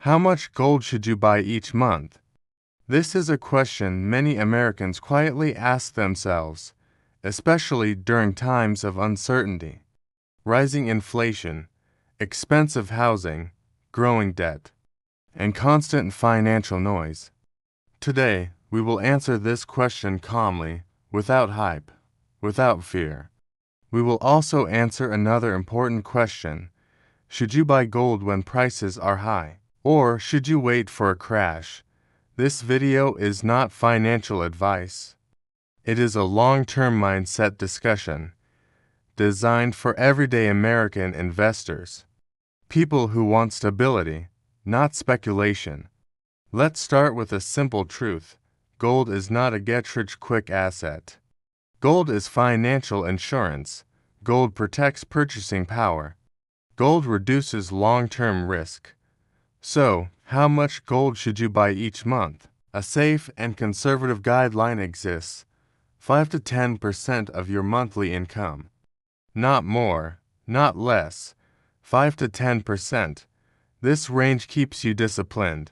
How much gold should you buy each month? This is a question many Americans quietly ask themselves, especially during times of uncertainty, rising inflation, expensive housing, growing debt, and constant financial noise. Today, we will answer this question calmly, without hype, without fear. We will also answer another important question. Should you buy gold when prices are high? Or should you wait for a crash? This video is not financial advice. It is a long-term mindset discussion designed for everyday American investors, people who want stability, not speculation. Let's start with a simple truth. Gold is not a get-rich-quick asset. Gold is financial insurance. Gold protects purchasing power. Gold reduces long-term risk. So, how much gold should you buy each month? A safe and conservative guideline exists: 5 to 10% of your monthly income. Not more, not less. 5 to 10%. This range keeps you disciplined.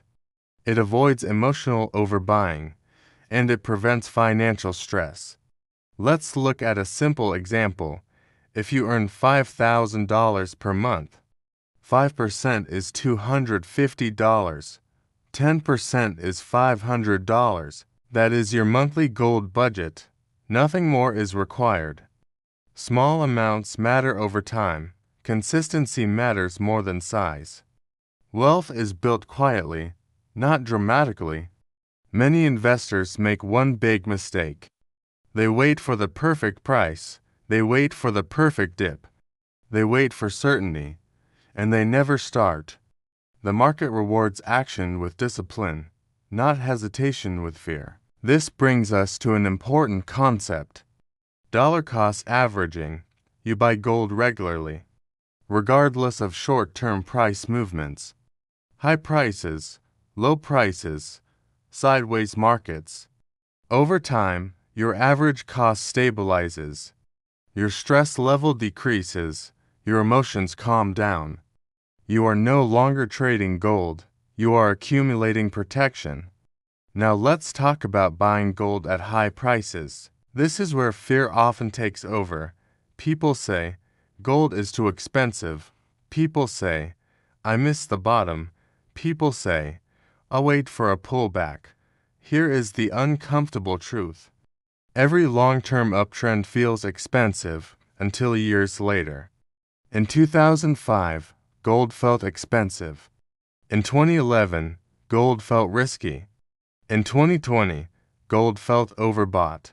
It avoids emotional overbuying, and it prevents financial stress. Let's look at a simple example. If you earn $5,000 per month, 5% is $250. 10% is $500. That is your monthly gold budget. Nothing more is required. Small amounts matter over time. Consistency matters more than size. Wealth is built quietly, not dramatically. Many investors make one big mistake. They wait for the perfect price. They wait for the perfect dip. They wait for certainty, and they never start. The market rewards action with discipline, not hesitation with fear. This brings us to an important concept: dollar cost averaging. You buy gold regularly, regardless of short-term price movements. High prices, low prices, sideways markets. Over time, your average cost stabilizes. Your stress level decreases. Your emotions calm down. You are no longer trading gold. You are accumulating protection. Now let's talk about buying gold at high prices. This is where fear often takes over. People say, gold is too expensive. People say, I missed the bottom. People say, I'll wait for a pullback. Here is the uncomfortable truth. Every long-term uptrend feels expensive until years later. In 2005, gold felt expensive. In 2011, gold felt risky. In 2020, gold felt overbought.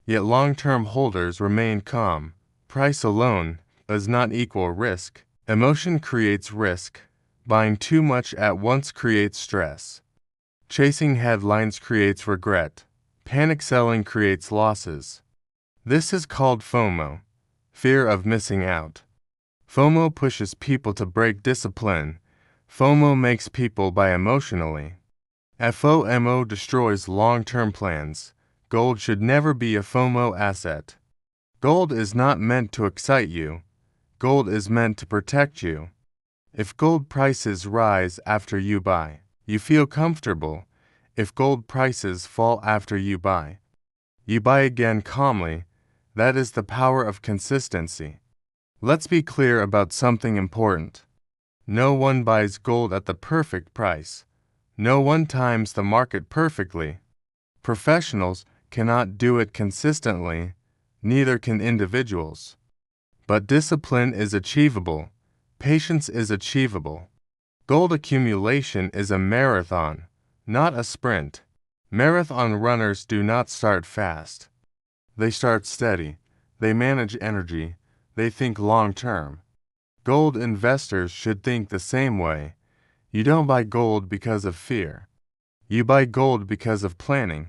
Yet long-term holders remain calm. Price alone does not equal risk. Emotion creates risk. Buying too much at once creates stress. Chasing headlines creates regret. Panic selling creates losses. This is called FOMO, fear of missing out. FOMO pushes people to break discipline. FOMO makes people buy emotionally. FOMO destroys long-term plans. Gold should never be a FOMO asset. Gold is not meant to excite you. Gold is meant to protect you. If gold prices rise after you buy, you feel comfortable. If gold prices fall after you buy again calmly. That is the power of consistency. Let's be clear about something important. No one buys gold at the perfect price. No one times the market perfectly. Professionals cannot do it consistently, neither can individuals. But discipline is achievable. Patience is achievable. Gold accumulation is a marathon, not a sprint. Marathon runners do not start fast. They start steady. They manage energy. They think long-term. Gold investors should think the same way. You don't buy gold because of fear. You buy gold because of planning.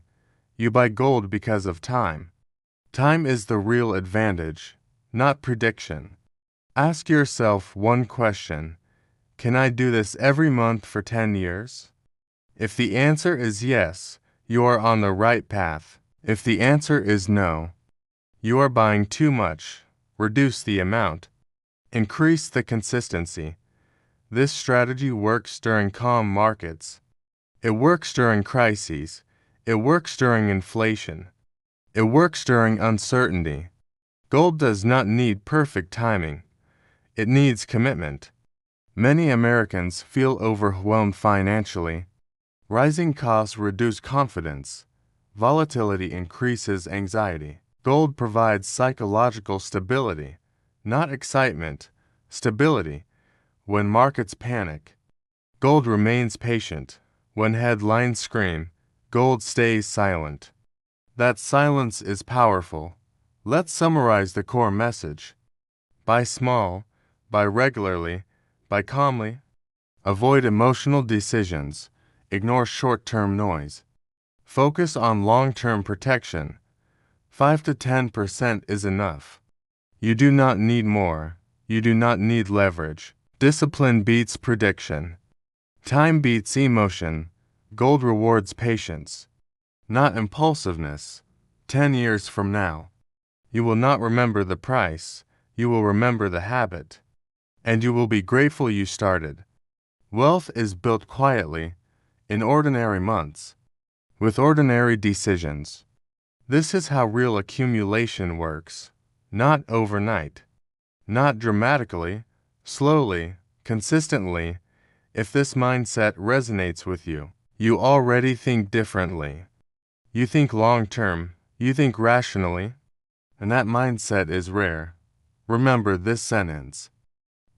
You buy gold because of time. Time is the real advantage, not prediction. Ask yourself one question: can I do this every month for 10 years? If the answer is yes, you are on the right path. If the answer is no, you are buying too much. Reduce the amount. Increase the consistency. This strategy works during calm markets. It works during crises. It works during inflation. It works during uncertainty. Gold does not need perfect timing. It needs commitment. Many Americans feel overwhelmed financially. Rising costs reduce confidence. Volatility increases anxiety. Gold provides psychological stability, not excitement, stability. When markets panic, gold remains patient. When headlines scream, gold stays silent. That silence is powerful. Let's summarize the core message. Buy small, buy regularly, buy calmly. Avoid emotional decisions. Ignore short-term noise. Focus on long-term protection. 5 to 10% is enough. You do not need more. You do not need leverage. Discipline beats prediction. Time beats emotion. Gold rewards patience, not impulsiveness. 10 years from now, you will not remember the price. You will remember the habit. And you will be grateful you started. Wealth is built quietly, in ordinary months, with ordinary decisions. This is how real accumulation works. Not overnight. Not dramatically. Slowly, consistently. If this mindset resonates with you, you already think differently. You think long-term. You think rationally. And that mindset is rare. Remember this sentence.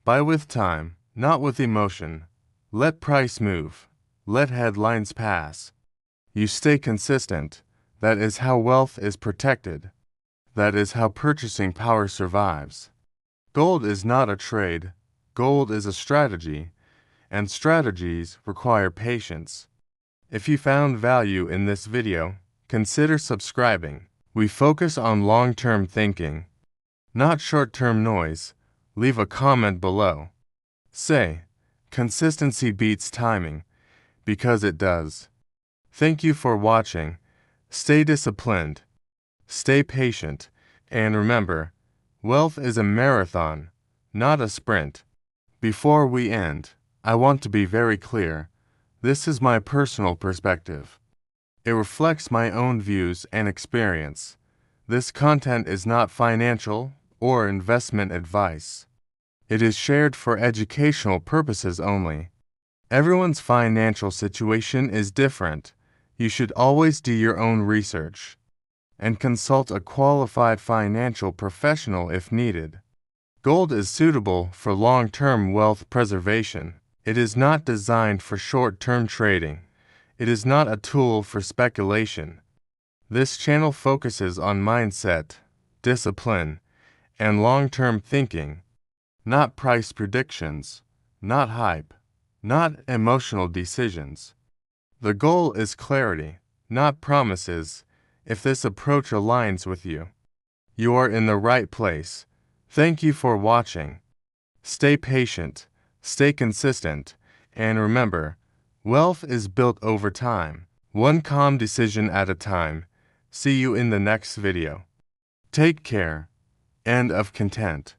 Buy with time, not with emotion. Let price move. Let headlines pass. You stay consistent. That is how wealth is protected. That is how purchasing power survives. Gold is not a trade. Gold is a strategy, and strategies require patience. If you found value in this video, consider subscribing. We focus on long-term thinking, not short-term noise. Leave a comment below. Say, consistency beats timing, because it does. Thank you for watching. Stay disciplined, stay patient, and remember, wealth is a marathon, not a sprint. Before we end, I want to be very clear. This is my personal perspective. It reflects my own views and experience. This content is not financial or investment advice. It is shared for educational purposes only. Everyone's financial situation is different. You should always do your own research and consult a qualified financial professional if needed. Gold is suitable for long-term wealth preservation. It is not designed for short-term trading. It is not a tool for speculation. This channel focuses on mindset, discipline, and long-term thinking, not price predictions, not hype, not emotional decisions. The goal is clarity, not promises. If this approach aligns with you, you are in the right place. Thank you for watching. Stay patient, stay consistent, and remember, wealth is built over time, one calm decision at a time. See you in the next video. Take care. End of content.